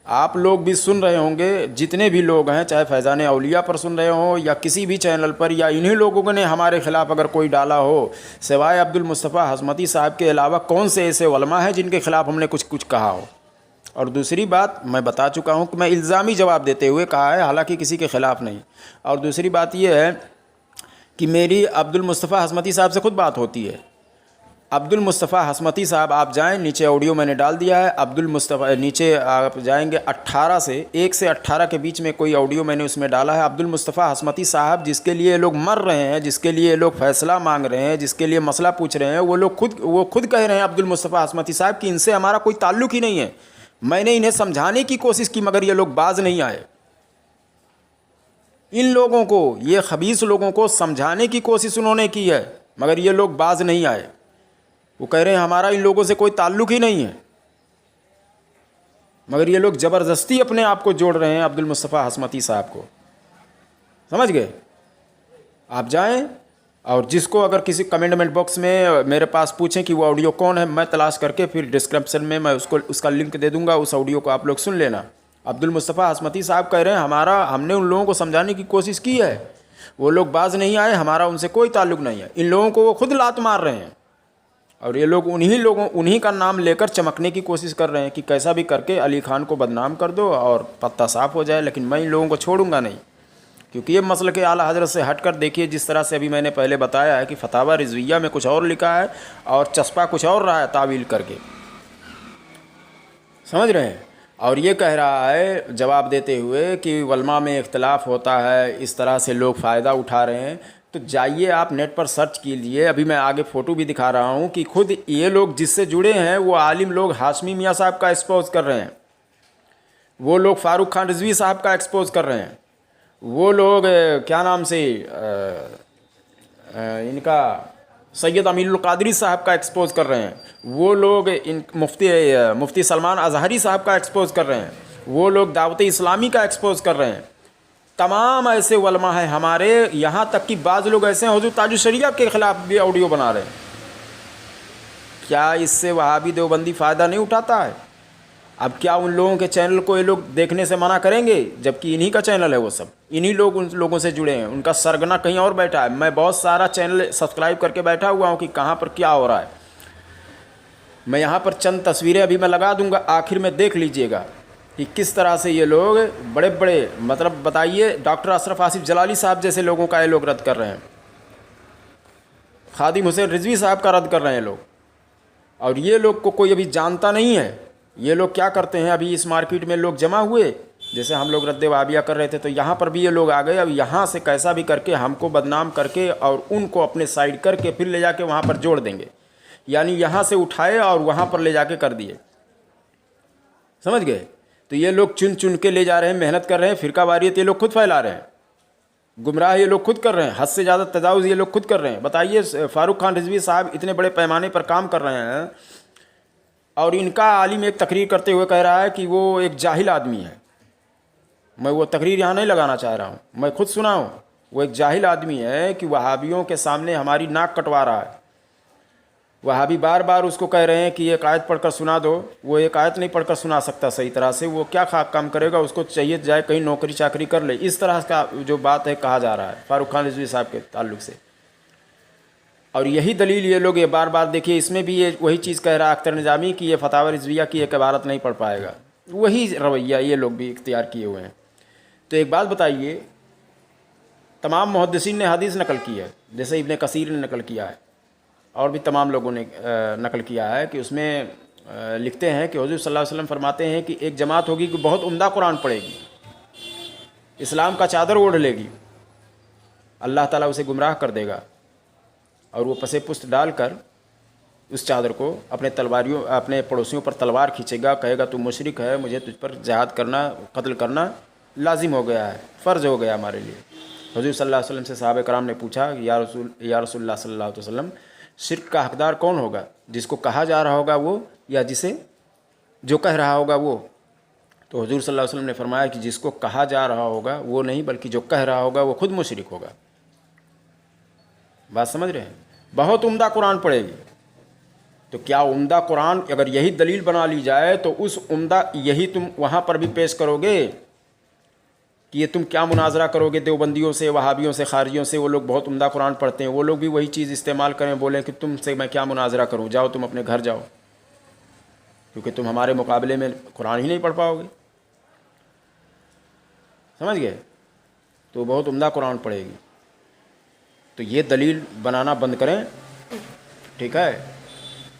آپ لوگ بھی سن رہے ہوں گے, جتنے بھی لوگ ہیں, چاہے فیضان اولیاء پر سن رہے ہوں یا کسی بھی چینل پر, یا انہی لوگوں نے ہمارے خلاف اگر کوئی ڈالا ہو, سوائے عبد المصطفیٰ حسمتی صاحب کے علاوہ کون سے ایسے علماء ہیں جن کے خلاف ہم نے کچھ کہا ہو؟ اور دوسری بات میں بتا چکا ہوں کہ میں الزامی جواب دیتے ہوئے کہا ہے, حالانکہ کسی کے خلاف نہیں. اور دوسری بات یہ ہے کہ میری عبد المصطفیٰ حسمتی صاحب سے خود بات ہوتی ہے. عبد المصطفیٰ حسمتی صاحب آپ جائیں, نیچے آڈیو میں نے ڈال دیا ہے. عبد المصطفیٰ نیچے آپ جائیں گے 18 سے 1 سے 18 کے بیچ میں کوئی آڈیو میں نے اس میں ڈالا ہے. عبد المصطفیٰ حسمتی صاحب جس کے لیے لوگ مر رہے ہیں, جس کے لیے لوگ فیصلہ مانگ رہے ہیں, جس کے لیے مسئلہ پوچھ رہے ہیں, وہ خود کہہ رہے ہیں عبد المصطفیٰ حسمتی صاحب کہ ان سے ہمارا کوئی تعلق ہی نہیں ہے. میں نے انہیں سمجھانے کی کوشش کی مگر یہ لوگ باز نہیں آئے. ان لوگوں کو, یہ خبیث لوگوں کو سمجھانے کی کوشش انہوں نے کی ہے مگر یہ لوگ باز نہیں آئے. وہ کہہ رہے ہیں ہمارا ان لوگوں سے کوئی تعلق ہی نہیں ہے مگر یہ لوگ زبردستی اپنے آپ کو جوڑ رہے ہیں عبد المصطفیٰ حسمتی صاحب کو. سمجھ گئے؟ آپ جائیں اور جس کو اگر کسی کمنٹمنٹ باکس میں میرے پاس پوچھیں کہ وہ آڈیو کون ہے, میں تلاش کر کے پھر ڈسکرپشن میں اس کا لنک دے دوں گا. اس آڈیو کو آپ لوگ سن لینا. عبد المصطفیٰ حسمتی صاحب کہہ رہے ہیں ہم نے ان لوگوں کو سمجھانے کی کوشش کی ہے, وہ لوگ باز نہیں آئے, ہمارا ان سے کوئی تعلق نہیں ہے. ان لوگوں کو وہ خود لات مار رہے ہیں اور یہ لوگ انہی کا نام لے کر چمکنے کی کوشش کر رہے ہیں کہ کیسا بھی کر کے علی خان کو بدنام کر دو اور پتہ صاف ہو جائے. لیکن میں ان لوگوں کو چھوڑوں گا نہیں, کیونکہ یہ مسلک اعلیٰ حضرت سے ہٹ کر دیکھیے جس طرح سے ابھی میں نے پہلے بتایا ہے کہ فتاوی رضویہ میں کچھ اور لکھا ہے اور چسپا کچھ اور رہا ہے تعویل کر کے. سمجھ رہے ہیں؟ اور یہ کہہ رہا ہے جواب دیتے ہوئے کہ علماء میں اختلاف ہوتا ہے, اس طرح سے لوگ فائدہ اٹھا رہے ہیں. تو جائیے آپ نیٹ پر سرچ کیجیے, ابھی میں آگے فوٹو بھی دکھا رہا ہوں کہ خود یہ لوگ جس سے جڑے ہیں وہ عالم لوگ ہاشمی میاں صاحب کا ایکسپوز کر رہے ہیں, وہ لوگ فاروق خان رضوی صاحب کا ایکسپوز کر رہے ہیں, وہ لوگ کیا نام سے ان کا سید امین القادری صاحب کا ایکسپوز کر رہے ہیں, وہ لوگ مفتی سلمان اظہری صاحب کا ایکسپوز کر رہے ہیں, وہ لوگ دعوت اسلامی کا ایکسپوز کر رہے ہیں. تمام ایسے علماء ہیں ہمارے, یہاں تک کہ بعض لوگ ایسے ہیں حضور تاج الشریعہ کے خلاف بھی آڈیو بنا رہے ہیں. کیا اس سے وہابی دیوبندی فائدہ نہیں اٹھاتا ہے؟ اب کیا ان لوگوں کے چینل کو یہ لوگ دیکھنے سے منع کریں گے جبکہ انہی کا چینل ہے, وہ سب انہی لوگ ان لوگوں سے جڑے ہیں, ان کا سرگنا کہیں اور بیٹھا ہے. میں بہت سارا چینل سبسکرائب کر کے بیٹھا ہوا ہوں کہ کہاں پر کیا ہو رہا ہے. میں یہاں پر چند تصویریں ابھی میں لگا دوں گا, آخر میں دیکھ لیجئے گا کہ کس طرح سے یہ لوگ بڑے بڑے مطلب بتائیے ڈاکٹر اشرف آصف جلالی صاحب جیسے لوگوں کا یہ لوگ رد کر رہے ہیں, خادم حسین رضوی صاحب کا رد کر رہے ہیں لوگ. اور یہ لوگ کو کوئی ابھی جانتا نہیں ہے. یہ لوگ کیا کرتے ہیں, ابھی اس مارکیٹ میں لوگ جمع ہوئے, جیسے ہم لوگ رد وہابیہ کر رہے تھے تو یہاں پر بھی یہ لوگ آ گئے. اب یہاں سے کیسا بھی کر کے ہم کو بدنام کر کے اور ان کو اپنے سائڈ کر کے پھر لے جا کے وہاں پر جوڑ دیں گے. یعنی یہاں سے اٹھائے اور وہاں پر لے جا کے کر دیے. سمجھ گئے؟ تو یہ لوگ چن چن کے لے جا رہے ہیں, محنت کر رہے ہیں. فرقہ واریت یہ لوگ خود پھیلا رہے ہیں, گمراہ یہ لوگ خود کر رہے ہیں, حد سے زیادہ تجاوز یہ لوگ خود کر رہے ہیں. بتائیے فاروق خان رضوی صاحب اتنے بڑے پیمانے پر کام کر رہے ہیں اور ان کا عالم ایک تقریر کرتے ہوئے کہہ رہا ہے کہ وہ ایک جاہل آدمی ہے. میں وہ تقریر یہاں نہیں لگانا چاہ رہا ہوں, میں خود سنا ہوں. وہ ایک جاہل آدمی ہے کہ وہابیوں کے سامنے ہماری ناک کٹوا رہا ہے. وہابی بار بار اس کو کہہ رہے ہیں کہ ایک آیت پڑھ کر سنا دو. وہ ایک آیت نہیں پڑھ کر سنا سکتا صحیح طرح سے. وہ کیا کام کرے گا, اس کو چاہیے جائے کہیں نوکری چاکری کر لے. اس طرح کا جو بات ہے کہا جا رہا ہے فاروق خان رضوی صاحب کے تعلق سے. اور یہی دلیل یہ لوگ یہ بار بار دیکھیے اس میں بھی یہ وہی چیز کہہ رہا ہے اختر نظامی کہ یہ فتاوی رضویہ کی ایک عبارت نہیں پڑھ پائے گا. وہی رویہ یہ لوگ بھی اختیار کیے ہوئے ہیں. تو ایک بات بتائیے, تمام محدثین نے حدیث نقل کی ہے, جیسے ابن کثیر نے نقل کیا ہے اور بھی تمام لوگوں نے نقل کیا ہے کہ اس میں لکھتے ہیں کہ حضور صلی اللہ علیہ وسلم فرماتے ہیں کہ ایک جماعت ہوگی کہ بہت عمدہ قرآن پڑھے گی, اسلام کا چادر اوڑھ لے گی, اللہ تعالیٰ اسے گمراہ کر دے گا اور وہ پسے پست ڈال کر اس چادر کو اپنے پڑوسیوں پر تلوار کھینچے گا, کہے گا تو مشرک ہے, مجھے تجھ پر جہاد کرنا, قتل کرنا لازم ہو گیا ہے, فرض ہو گیا ہمارے لیے. حضور صلی اللہ علیہ وسلم سے صحابہ کرام نے پوچھا یا رسول اللہ صلی اللہ علیہ وسلم, شرک کا حقدار کون ہوگا, جس کو کہا جا رہا ہوگا وہ یا جسے جو کہہ رہا ہوگا وہ؟ تو حضور صلی اللہ علیہ وسلم نے فرمایا کہ جس کو کہا جا رہا ہوگا وہ نہیں بلکہ جو کہہ رہا ہوگا وہ خود مشرک ہوگا. بات سمجھ رہے ہیں؟ بہت عمدہ قرآن پڑھے گی. تو کیا عمدہ قرآن اگر یہی دلیل بنا لی جائے تو اس عمدہ یہی تم وہاں پر بھی پیش کرو گے کہ یہ تم کیا مناظرہ کرو گے دیوبندیوں سے, وہابیوں سے, خارجیوں سے؟ وہ لوگ بہت عمدہ قرآن پڑھتے ہیں, وہ لوگ بھی وہی چیز استعمال کریں, بولیں کہ تم سے میں کیا مناظرہ کروں, جاؤ تم اپنے گھر جاؤ, کیونکہ تم ہمارے مقابلے میں قرآن ہی نہیں پڑھ پاؤ گے. سمجھ گئے؟ تو بہت عمدہ قرآن پڑھے گی. تو یہ دلیل بنانا بند کریں, ٹھیک ہے؟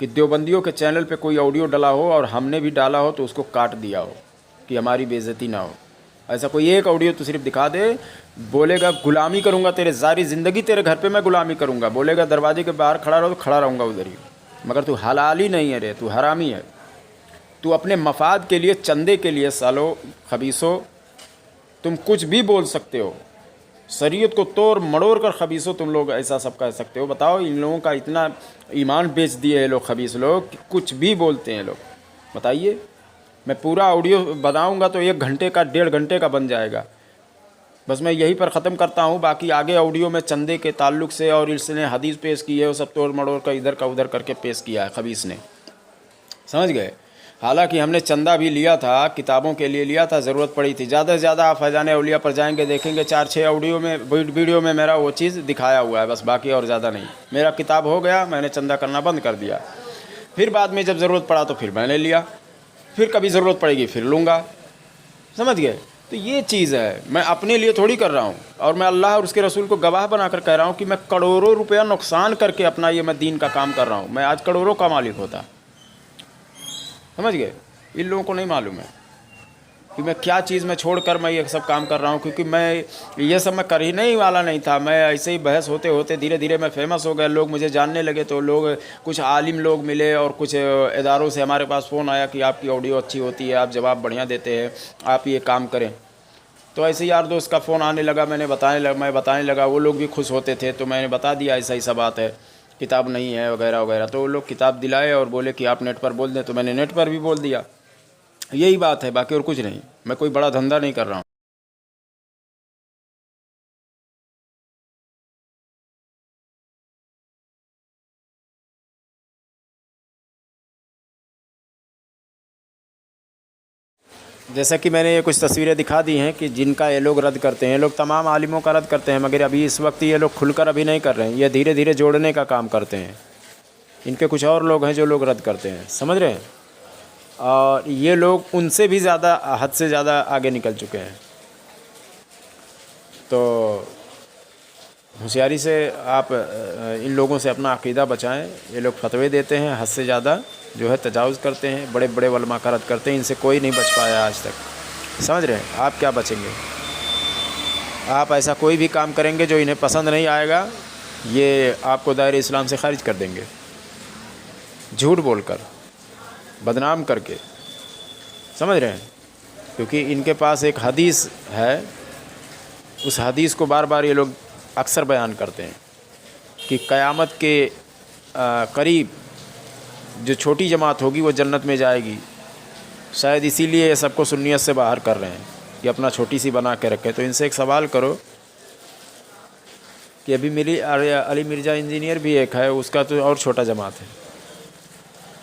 کہ دیوبندیوں کے چینل پہ کوئی آڈیو ڈلا ہو اور ہم نے بھی ڈالا ہو تو اس کو کاٹ دیا ہو کہ ہماری بے عزتی نہ ہو. ایسا کوئی ایک آڈیو تو صرف دکھا دے. بولے گا غلامی کروں گا تیرے ساری زندگی، تیرے گھر پہ میں غلامی کروں گا. بولے گا دروازے کے باہر کھڑا رہو تو کھڑا رہوں گا ادھر ہی. مگر تو حلال ہی نہیں ہے رے، تو حرامی ہے. تو اپنے مفاد کے لیے، چندے کے لیے سالو خبیثو تم کچھ بھی بول سکتے ہو. شریعت کو توڑ مڑوڑ کر خبیثو تم لوگ ایسا سب کہہ سکتے ہو. بتاؤ ان لوگوں کا اتنا ایمان بیچ دیے ہیں لوگ خبیث لوگ کہ کچھ بھی بولتے ہیں لوگ. بتائیے، میں پورا آڈیو بناؤں گا تو 1 گھنٹے کا 1.5 گھنٹے کا بن جائے گا. بس میں یہی پر ختم کرتا ہوں. باقی آگے آڈیو میں چندے کے تعلق سے اور اس نے حدیث پیش کی ہے وہ سب توڑ مڑوڑ کا ادھر کا ادھر کر کے پیش کیا ہے خبیث نے. سمجھ گئے؟ حالانکہ ہم نے چندہ بھی لیا تھا، کتابوں کے لیے لیا تھا، ضرورت پڑی تھی. زیادہ سے زیادہ آپ فیضان اولیاء پر جائیں گے دیکھیں گے 4-6 آڈیو میں ویڈیو میں میرا وہ چیز دکھایا ہوا ہے بس، باقی اور زیادہ نہیں. میرا کتاب ہو گیا، میں نے چندہ کرنا بند کر دیا. پھر بعد میں جب ضرورت پڑا تو پھر میں نے لیا، پھر کبھی ضرورت پڑے گی پھر لوں گا. سمجھ گئے؟ تو یہ چیز ہے. میں اپنے لیے تھوڑی کر رہا ہوں، اور میں اللہ اور اس کے رسول کو گواہ بنا کر کہہ رہا ہوں کہ میں کروڑوں روپیہ نقصان کر کے اپنا یہ میں دین کا کام کر رہا ہوں. میں آج کروڑوں کا مالک ہوتا. سمجھ گئے؟ ان لوگوں کو نہیں معلوم ہے کہ میں کیا چیز میں چھوڑ کر میں یہ سب کام کر رہا ہوں. کیونکہ میں یہ سب میں کر ہی نہیں والا نہیں تھا. میں ایسے ہی بحث ہوتے ہوتے دھیرے دھیرے میں فیمس ہو گیا، لوگ مجھے جاننے لگے. تو لوگ کچھ عالم لوگ ملے اور کچھ اداروں سے ہمارے پاس فون آیا کہ آپ کی آڈیو اچھی ہوتی ہے، آپ جواب بڑھیا دیتے ہیں، آپ یہ کام کریں. تو ایسے یار دوست کا فون آنے لگا، میں بتانے لگا. وہ لوگ بھی خوش ہوتے تھے تو میں نے بتا دیا ایسا ایسا بات ہے، کتاب نہیں ہے وغیرہ وغیرہ. تو وہ لوگ کتاب دلائے اور بولے کہ آپ نیٹ پر بول دیں، تو میں نے نیٹ پر بھی بول دیا. یہی بات ہے، باقی اور کچھ نہیں. میں کوئی بڑا دھندا نہیں کر رہا ہوں. جیسا کہ میں نے یہ کچھ تصویریں دکھا دی ہیں کہ جن کا یہ لوگ رد کرتے ہیں. لوگ تمام عالموں کا رد کرتے ہیں، مگر ابھی اس وقت یہ لوگ کھل کر ابھی نہیں کر رہے ہیں. یہ دھیرے دھیرے جوڑنے کا کام کرتے ہیں. ان کے کچھ اور لوگ ہیں جو لوگ رد کرتے ہیں. سمجھ رہے ہیں؟ اور یہ لوگ ان سے بھی زیادہ، حد سے زیادہ آگے نکل چکے ہیں. تو ہوشیاری سے آپ ان لوگوں سے اپنا عقیدہ بچائیں. یہ لوگ فتوے دیتے ہیں، حد سے زیادہ جو ہے تجاوز کرتے ہیں، بڑے بڑے علماء کا رد کرتے ہیں. ان سے کوئی نہیں بچ پایا آج تک. سمجھ رہے ہیں؟ آپ کیا بچیں گے؟ آپ ایسا کوئی بھی کام کریں گے جو انہیں پسند نہیں آئے گا، یہ آپ کو دائرہ اسلام سے خارج کر دیں گے، جھوٹ بول کر، بدنام کر کے. سمجھ رہے ہیں؟ کیونکہ ان کے پاس ایک حدیث ہے، اس حدیث کو بار بار یہ لوگ اکثر بیان کرتے ہیں کہ قیامت کے قریب جو چھوٹی جماعت ہوگی وہ جنت میں جائے گی. شاید اسی لیے یہ سب کو سنیت سے باہر کر رہے ہیں کہ اپنا چھوٹی سی بنا کے رکھے. تو ان سے ایک سوال کرو کہ ابھی میری علی مرزا انجینئر بھی ایک ہے، اس کا تو اور چھوٹا جماعت ہے.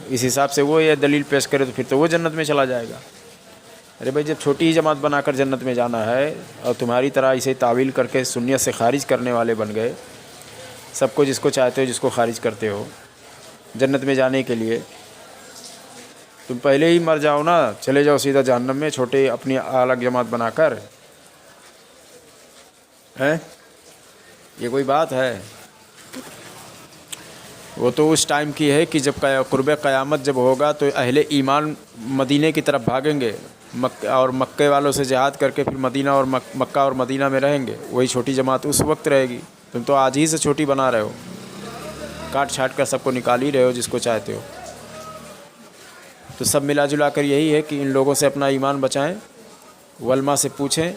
اس حساب سے وہ یہ دلیل پیش کرے تو پھر تو وہ جنت میں چلا جائے گا. ارے بھائی، جب چھوٹی ہی جماعت بنا کر جنت میں جانا ہے اور تمہاری طرح اسے تعویل کر کے سنیت سے خارج کرنے والے بن گئے، سب کو جس کو چاہتے ہو جس کو خارج کرتے ہو جنت میں جانے کے لیے، تم پہلے ہی مر جاؤ نا، چلے جاؤ سیدھا جہنم میں چھوٹے اپنی الگ جماعت بنا کر. ہے یہ کوئی بات ہے؟ وہ تو اس ٹائم کی ہے کہ جب قرب قیامت جب ہوگا تو اہل ایمان مدینے کی طرف بھاگیں گے اور مکے والوں سے جہاد کر کے پھر مدینہ اور مکہ اور مدینہ میں رہیں گے. وہی چھوٹی جماعت اس وقت رہے گی. تم تو آج ہی سے چھوٹی بنا رہے ہو، کاٹ چھاٹ کر سب کو نکال ہی رہے ہو جس کو چاہتے ہو. تو سب ملا جلا کر یہی ہے کہ ان لوگوں سے اپنا ایمان بچائیں، علماء سے پوچھیں.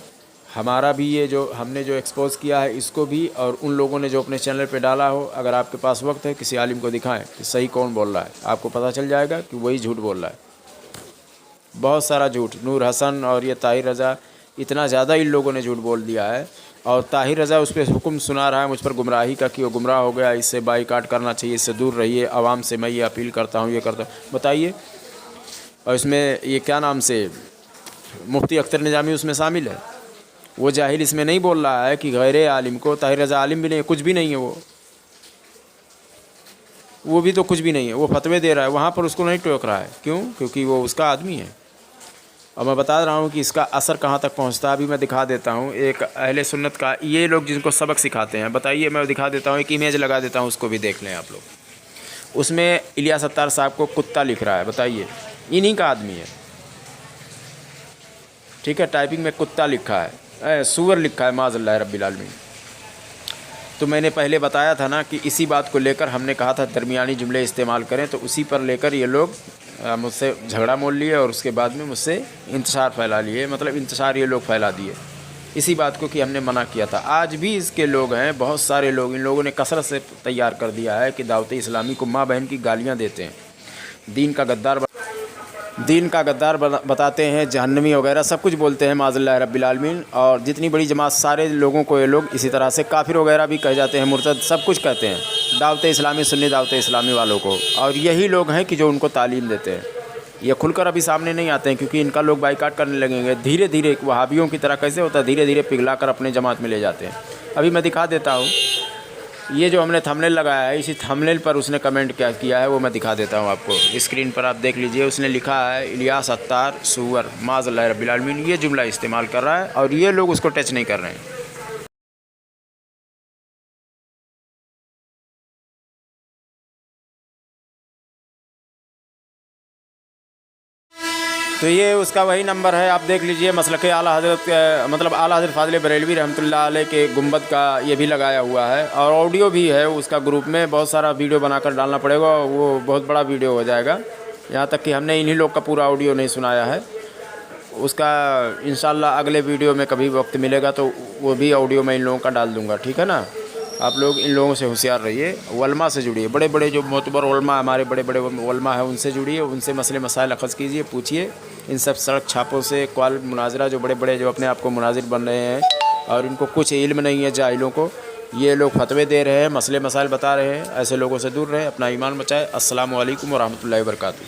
ہمارا بھی یہ جو ہم نے جو ایکسپوز کیا ہے اس کو بھی، اور ان لوگوں نے جو اپنے چینل پہ ڈالا ہو، اگر آپ کے پاس وقت ہے کسی عالم کو دکھائیں کہ صحیح کون بول رہا ہے. آپ کو پتہ چل جائے گا کہ وہی جھوٹ بول رہا ہے. بہت سارا جھوٹ. نور حسن اور یہ طاہر رضا، اتنا زیادہ ان لوگوں نے جھوٹ بول دیا ہے. اور طاہر رضا اس پہ حکم سنا رہا ہے مجھ پر گمراہی کا کہ وہ گمراہ ہو گیا، اس سے بائیکاٹ کرنا چاہیے، اس سے دور رہیے. عوام سے میں یہ اپیل کرتا ہوں، یہ کرتا ہوں. بتائیے. اور اس میں یہ کیا نام سے مفتی اختر نظامی اس میں شامل ہے. وہ جاہل اس میں نہیں بول رہا ہے کہ غیر عالم کو. طاہر رضا عالم بھی نہیں ہے، کچھ بھی نہیں ہے. وہ بھی تو کچھ بھی نہیں ہے. وہ فتوے دے رہا ہے، وہاں پر اس کو نہیں ٹوک رہا ہے. کیوں؟ کیونکہ وہ اس کا آدمی ہے. اور میں بتا رہا ہوں کہ اس کا اثر کہاں تک پہنچتا ہے. ابھی میں دکھا دیتا ہوں ایک اہل سنت کا، یہ لوگ جن کو سبق سکھاتے ہیں. بتائیے، میں دکھا دیتا ہوں، ایک امیج لگا دیتا ہوں، اس کو بھی دیکھ لیں آپ لوگ. اس میں الیاس اتار صاحب کو کتا لکھ رہا ہے، بتائیے، انہی کا آدمی ہے، ٹھیک ہے، ٹائپنگ میں کتا لکھا ہے، سور لکھا ہے، معاذ اللہ رب العالمین۔ تو میں نے پہلے بتایا تھا نا کہ اسی بات کو لے کر ہم نے کہا تھا درمیانی جملے استعمال کریں، تو اسی پر لے کر یہ لوگ مجھ سے جھگڑا مول لیے اور اس کے بعد میں مجھ سے انتشار پھیلا لیے، مطلب انتشار یہ لوگ پھیلا دیے اسی بات کو کہ ہم نے منع کیا تھا۔ آج بھی اس کے لوگ ہیں، بہت سارے لوگ، ان لوگوں نے کثرت سے تیار کر دیا ہے کہ دعوت اسلامی کو ماں بہن کی گالیاں دیتے ہیں، دین کا غدار بتاتے ہیں، جہنمی وغیرہ سب کچھ بولتے ہیں، معاذ اللہ رب العالمین۔ اور جتنی بڑی جماعت سارے لوگوں کو یہ لوگ اسی طرح سے کافر وغیرہ بھی کہہ جاتے ہیں، مرتد سب کچھ کہتے ہیں دعوت اسلامی، سنی دعوت اسلامی والوں کو، اور یہی لوگ ہیں کہ جو ان کو تعلیم دیتے ہیں۔ یہ کھل کر ابھی سامنے نہیں آتے ہیں کیونکہ ان کا لوگ بائیکاٹ کرنے لگیں گے، دھیرے دھیرے وہابیوں کی طرح کیسے ہوتا ہے، دھیرے دھیرے پگھلا کر اپنے جماعت میں لے جاتے ہیں۔ ابھی میں دکھا دیتا ہوں، یہ جو ہم نے تھمبنیل لگایا ہے، اسی تھمبنیل پر اس نے کمنٹ کیا کیا ہے وہ میں دکھا دیتا ہوں آپ کو، اسکرین پر آپ دیکھ لیجئے۔ اس نے لکھا ہے الیاس اتار سور، معاذ اللہ رب العالمین، یہ جملہ استعمال کر رہا ہے اور یہ لوگ اس کو ٹچ نہیں کر رہے ہیں۔ تو یہ اس کا وہی نمبر ہے، آپ دیکھ لیجئے، مسلک اعلیٰ حضرت مطلب اعلیٰ حضرت فاضل بریلوی رحمۃ اللہ علیہ کے گنبد کا یہ بھی لگایا ہوا ہے، اور آڈیو بھی ہے اس کا گروپ میں، بہت سارا ویڈیو بنا کر ڈالنا پڑے گا، وہ بہت بڑا ویڈیو ہو جائے گا، یہاں تک کہ ہم نے انہی لوگ کا پورا آڈیو نہیں سنایا ہے۔ اس کا انشاءاللہ اگلے ویڈیو میں کبھی وقت ملے گا تو وہ بھی آڈیو میں ان لوگوں کا ڈال دوں گا، ٹھیک ہے نا۔ آپ لوگ ان لوگوں سے ہوشیار رہیے، علماء سے جڑیے، بڑے بڑے جو معتبر علماء، ہمارے بڑے بڑے علماء ہیں، ان سے جڑیے، ان سے مسئلے مسائل اخذ کیجیے، پوچھیے۔ ان سب سڑک چھاپوں سے کال مناظرہ، جو بڑے بڑے جو اپنے آپ کو مناظر بن رہے ہیں اور ان کو کچھ علم نہیں ہے، جاہلوں کو، یہ لوگ فتوے دے رہے ہیں، مسئلے مسائل بتا رہے ہیں، ایسے لوگوں سے دور رہیں، اپنا ایمان بچائے۔ السلام علیکم ورحمۃ اللہ وبرکاتہ۔